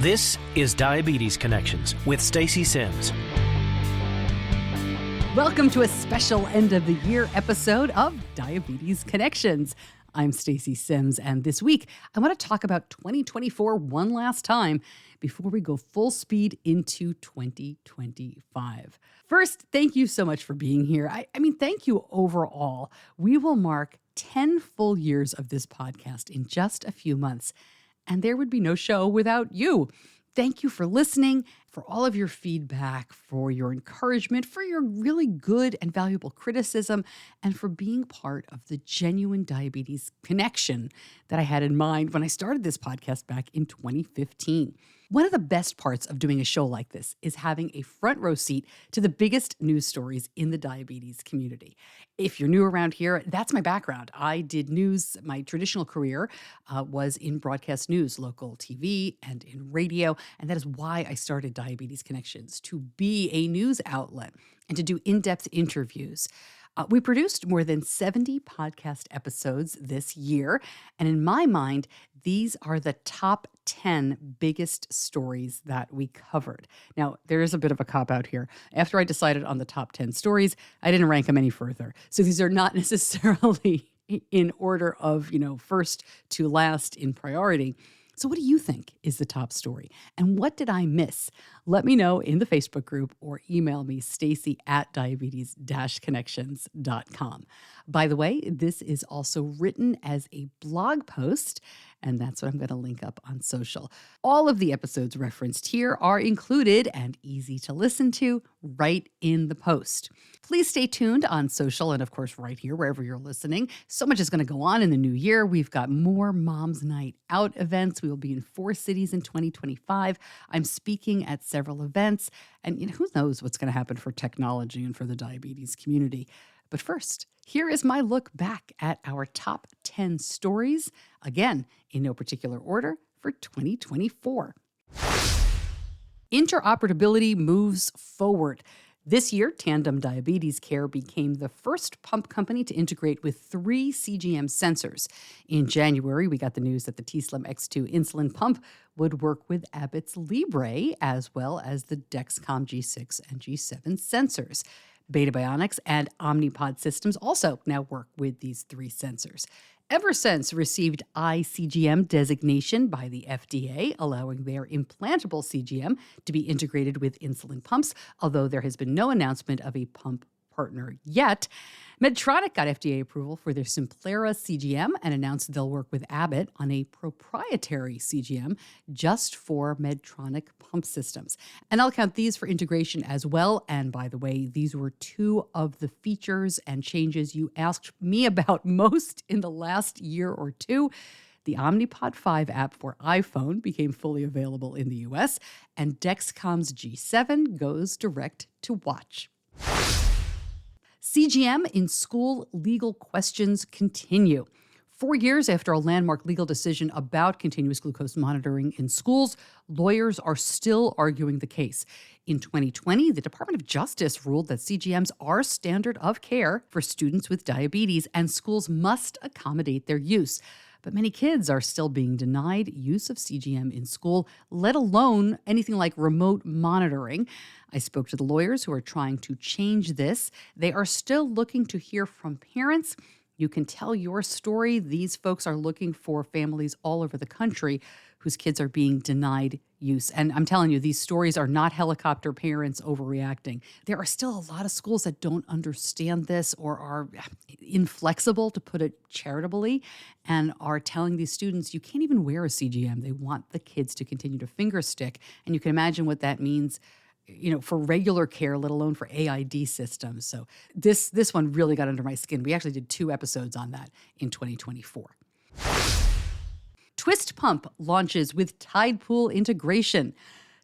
This is Diabetes Connections with Stacey Sims. Welcome to a special end-of-the-year episode of Diabetes Connections. I'm Stacey Sims, and this week I want to talk about 2024 one last time before we go full speed into 2025. First, thank you so much for being here. I mean, thank you overall. We will mark 10 full years of this podcast in just a few months, and there would be no show without you. Thank you for listening, for all of your feedback, for your encouragement, for your really good and valuable criticism, and for being part of the genuine diabetes connection that I had in mind when I started this podcast back in 2015. One of the best parts of doing a show like this is having a front row seat to the biggest news stories in the diabetes community. If you're new around here, that's my background. I did news. My traditional career was in broadcast news, local TV, and in radio. And that is why I started Diabetes Connections, to be a news outlet and to do in-depth interviews. We produced more than 70 podcast episodes this year, and in my mind, these are the top 10 biggest stories that we covered. Now, there is a bit of a cop-out here. After I decided on the top 10 stories, I didn't rank them any further. So these are not necessarily in order of, first to last in priority. So what do you think is the top story? And what did I miss? Let me know in the Facebook group or email me, Stacey@diabetes-connections.com. By the way, this is also written as a blog post, and that's what I'm going to link up on social. All of the episodes referenced here are included and easy to listen to right in the post. Please stay tuned on social and, of course, right here, wherever you're listening. So much is going to go on in the new year. We've got more Mom's Night Out events. We will be in 4 cities in 2025. I'm speaking at several events, and who knows what's going to happen for technology and for the diabetes community. But first, here is my look back at our top 10 stories, again, in no particular order, for 2024. Interoperability moves forward. This year, Tandem Diabetes Care became the first pump company to integrate with 3 CGM sensors. In January, we got the news that the t:slim X2 insulin pump would work with Abbott's Libre, as well as the Dexcom G6 and G7 sensors. Beta Bionics and Omnipod systems also now work with these 3 sensors. Eversense received iCGM designation by the FDA, allowing their implantable CGM to be integrated with insulin pumps, although there has been no announcement of a pump partner yet. Medtronic got FDA approval for their Simplera CGM and announced they'll work with Abbott on a proprietary CGM just for Medtronic pump systems. And I'll count these for integration as well. And by the way, these were 2 of the features and changes you asked me about most in the last year or 2. The Omnipod 5 app for iPhone became fully available in the US, and Dexcom's G7 goes direct to watch. CGM in school legal questions continue. 4 years after a landmark legal decision about continuous glucose monitoring in schools, lawyers are still arguing the case. In 2020, the Department of Justice ruled that CGMs are standard of care for students with diabetes, and schools must accommodate their use. But many kids are still being denied use of CGM in school, let alone anything like remote monitoring. I spoke to the lawyers who are trying to change this. They are still looking to hear from parents. You can tell your story. These folks are looking for families all over the country whose kids are being denied use. And I'm telling you, these stories are not helicopter parents overreacting. There are still a lot of schools that don't understand this or are inflexible, to put it charitably, and are telling these students, you can't even wear a CGM. They want the kids to continue to finger stick. And you can imagine what that means, for regular care, let alone for AID systems. So this one really got under my skin. We actually did 2 episodes on that in 2024. Twist Pump launches with Tide Pool integration.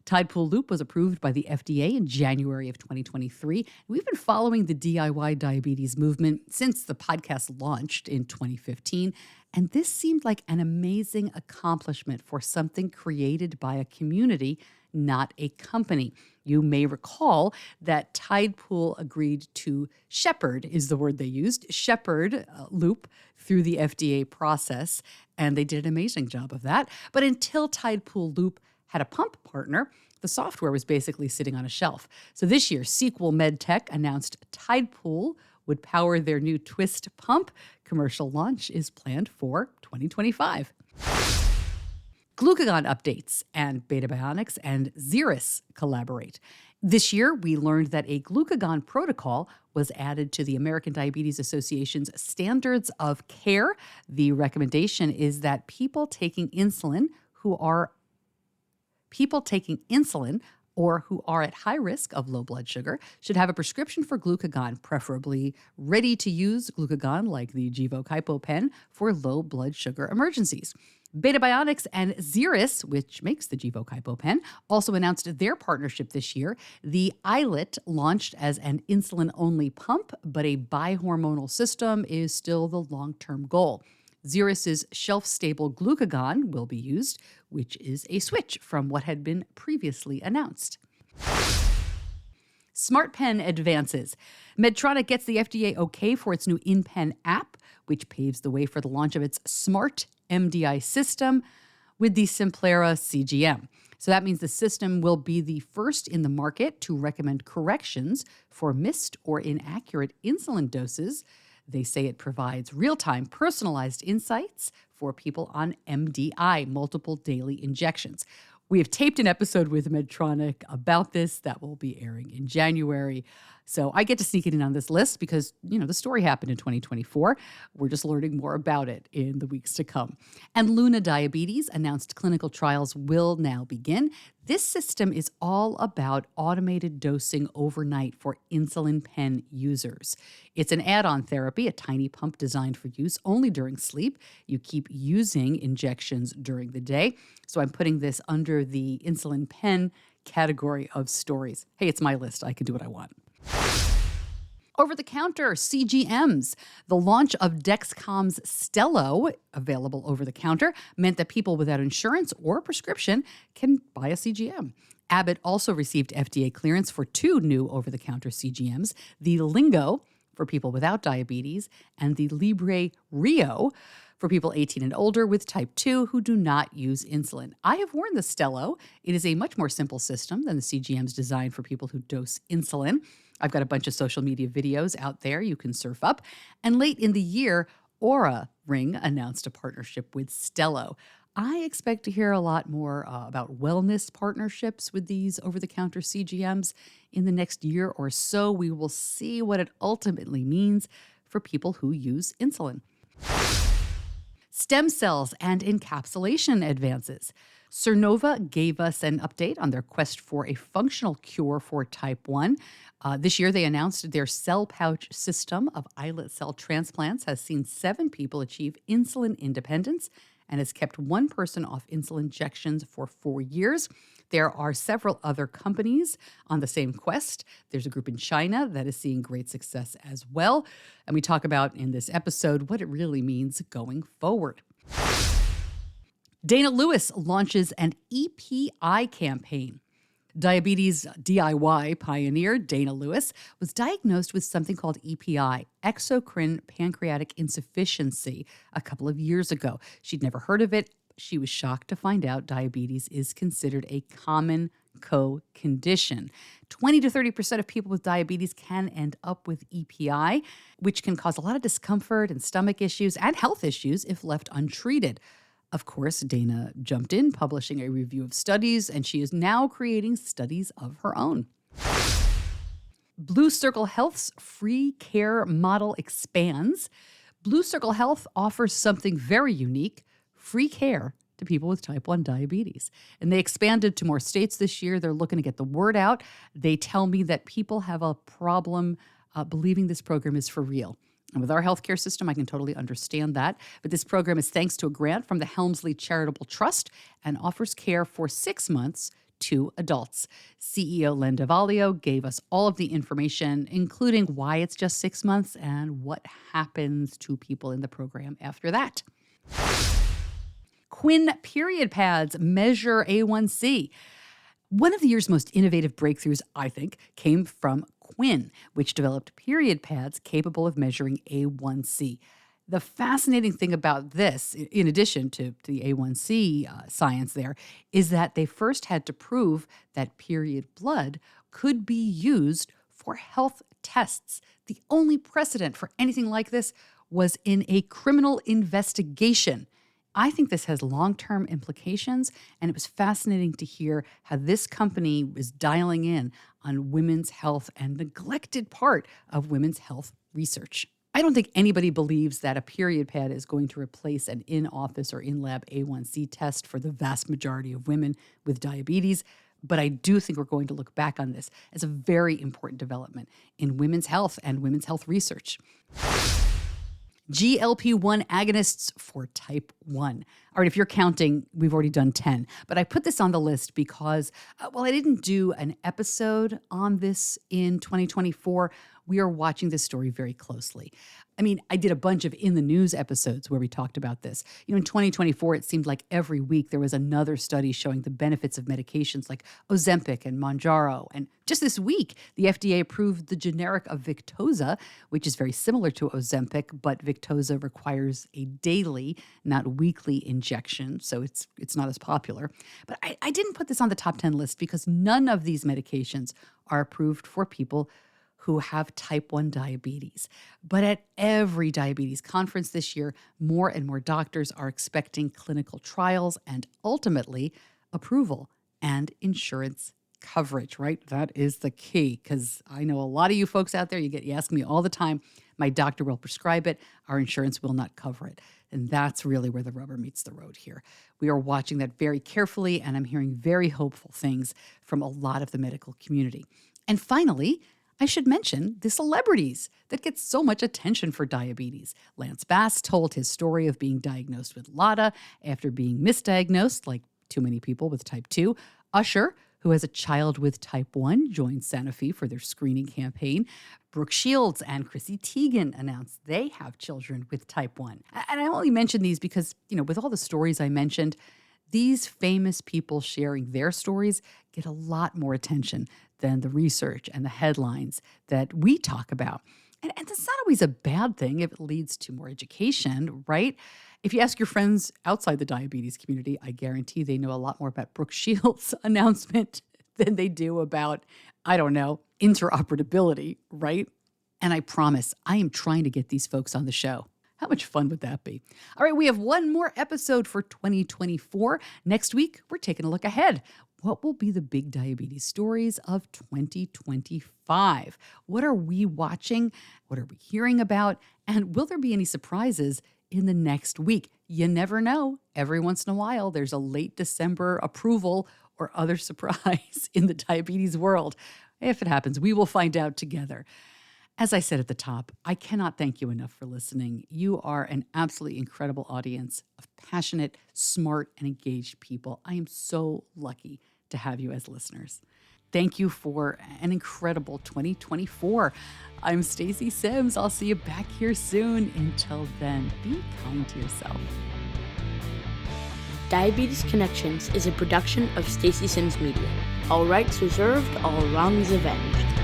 Tide Pool Loop was approved by the FDA in January of 2023. We've been following the DIY diabetes movement since the podcast launched in 2015, and this seemed like an amazing accomplishment for something created by a community, not a company. You may recall that Tide Pool agreed to shepherd, is the word they used, shepherd Loop through the FDA process, and they did an amazing job of that. But until Tide Pool Loop had a pump partner, the software was basically sitting on a shelf. So this year, Sequel MedTech announced Tidepool would power their new Twist pump. Commercial launch is planned for 2025. Glucagon updates and Beta Bionics and Xeris collaborate. This year, we learned that a glucagon protocol was added to the American Diabetes Association's Standards of Care. The recommendation is that people taking insulin or who are at high risk of low blood sugar should have a prescription for glucagon, preferably ready-to-use glucagon like the Gvoke HypoPen for low blood sugar emergencies. Beta Bionics and Xeris, which makes the Gvoke HypoPen, also announced their partnership this year. The iLet launched as an insulin-only pump, but a bihormonal system is still the long-term goal. Xeris's shelf-stable glucagon will be used, which is a switch from what had been previously announced. SmartPen advances. Medtronic gets the FDA okay for its new InPen app, which paves the way for the launch of its smart MDI system with the Simplera CGM. So that means the system will be the first in the market to recommend corrections for missed or inaccurate insulin doses. They say it provides real-time personalized insights for people on MDI, multiple daily injections. We have taped an episode with Medtronic about this that will be airing in January. So I get to sneak it in on this list because, the story happened in 2024. We're just learning more about it in the weeks to come. And Luna Diabetes announced clinical trials will now begin. This system is all about automated dosing overnight for insulin pen users. It's an add-on therapy, a tiny pump designed for use only during sleep. You keep using injections during the day. So I'm putting this under the insulin pen category of stories. Hey, it's my list. I can do what I want. Over-the-counter CGMs. The launch of Dexcom's Stelo, available over-the-counter, meant that people without insurance or prescription can buy a CGM. Abbott also received FDA clearance for 2 new over-the-counter CGMs, the Lingo for people without diabetes and the Libre Rio for people 18 and older with type 2 who do not use insulin. I have worn the Stelo. It is a much more simple system than the CGMs designed for people who dose insulin. I've got a bunch of social media videos out there you can surf up. And late in the year, Oura Ring announced a partnership with Stelo. I expect to hear a lot more about wellness partnerships with these over-the-counter CGMs in the next year or so. We will see what it ultimately means for people who use insulin. Stem cells and encapsulation advances. Cernova gave us an update on their quest for a functional cure for type 1. This year, they announced their cell pouch system of islet cell transplants has seen 7 people achieve insulin independence and has kept 1 person off insulin injections for 4 years. There are several other companies on the same quest. There's a group in China that is seeing great success as well. And we talk about in this episode what it really means going forward. Dana Lewis launches an EPI campaign. Diabetes DIY pioneer Dana Lewis was diagnosed with something called EPI, exocrine pancreatic insufficiency, a couple of years ago. She'd never heard of it. She was shocked to find out diabetes is considered a common co-condition. 20 to 30% of people with diabetes can end up with EPI, which can cause a lot of discomfort and stomach issues and health issues if left untreated. Of course, Dana jumped in, publishing a review of studies, and she is now creating studies of her own. Blue Circle Health's free care model expands. Blue Circle Health offers something very unique, free care to people with type 1 diabetes. And they expanded to more states this year. They're looking to get the word out. They tell me that people have a problem believing this program is for real. And with our healthcare system, I can totally understand that. But this program is thanks to a grant from the Helmsley Charitable Trust and offers care for 6 months to adults. CEO Len Davalio gave us all of the information, including why it's just 6 months and what happens to people in the program after that. Quinn period pads measure A1C. One of the year's most innovative breakthroughs, I think, came from Quinn, which developed period pads capable of measuring A1C. The fascinating thing about this, in addition to the A1C science there, is that they first had to prove that period blood could be used for health tests. The only precedent for anything like this was in a criminal investigation. I think this has long-term implications, and it was fascinating to hear how this company is dialing in on women's health and neglected part of women's health research. I don't think anybody believes that a period pad is going to replace an in-office or in-lab A1C test for the vast majority of women with diabetes, but I do think we're going to look back on this as a very important development in women's health and women's health research. GLP-1 agonists for type 1. All right, if you're counting, we've already done 10. But I put this on the list because, while I didn't do an episode on this in 2024, we are watching this story very closely. I mean, I did a bunch of In the News episodes where we talked about this. In 2024, it seemed like every week there was another study showing the benefits of medications like Ozempic and Mounjaro. And just this week, the FDA approved the generic of Victoza, which is very similar to Ozempic, but Victoza requires a daily, not weekly injection, so it's not as popular. But I didn't put this on the top 10 list because none of these medications are approved for people who have type 1 diabetes. But at every diabetes conference this year, more and more doctors are expecting clinical trials and ultimately approval and insurance coverage, right? That is the key, because I know a lot of you folks out there, you ask me all the time, my doctor will prescribe it, our insurance will not cover it. And that's really where the rubber meets the road here. We are watching that very carefully, and I'm hearing very hopeful things from a lot of the medical community. And finally, I should mention the celebrities that get so much attention for diabetes. Lance Bass told his story of being diagnosed with LADA after being misdiagnosed, like too many people with type 2. Usher, who has a child with type 1, joined Sanofi for their screening campaign. Brooke Shields and Chrissy Teigen announced they have children with type 1. And I only mention these because, with all the stories I mentioned, these famous people sharing their stories get a lot more attention than the research and the headlines that we talk about. And that's not always a bad thing if it leads to more education, right? If you ask your friends outside the diabetes community, I guarantee they know a lot more about Brooke Shields' announcement than they do about, interoperability, right? And I promise I am trying to get these folks on the show. How much fun would that be? All right, we have one more episode for 2024. Next week, we're taking a look ahead. What will be the big diabetes stories of 2025? What are we watching? What are we hearing about? And will there be any surprises in the next week? You never know. Every once in a while, there's a late December approval or other surprise in the diabetes world. If it happens, we will find out together. As I said at the top, I cannot thank you enough for listening. You are an absolutely incredible audience of passionate, smart, and engaged people. I am so lucky to have you as listeners. Thank you for an incredible 2024. I'm Stacey Sims. I'll see you back here soon. Until then, be kind to yourself. Diabetes Connections is a production of Stacey Sims Media. All rights reserved, all wrongs avenged.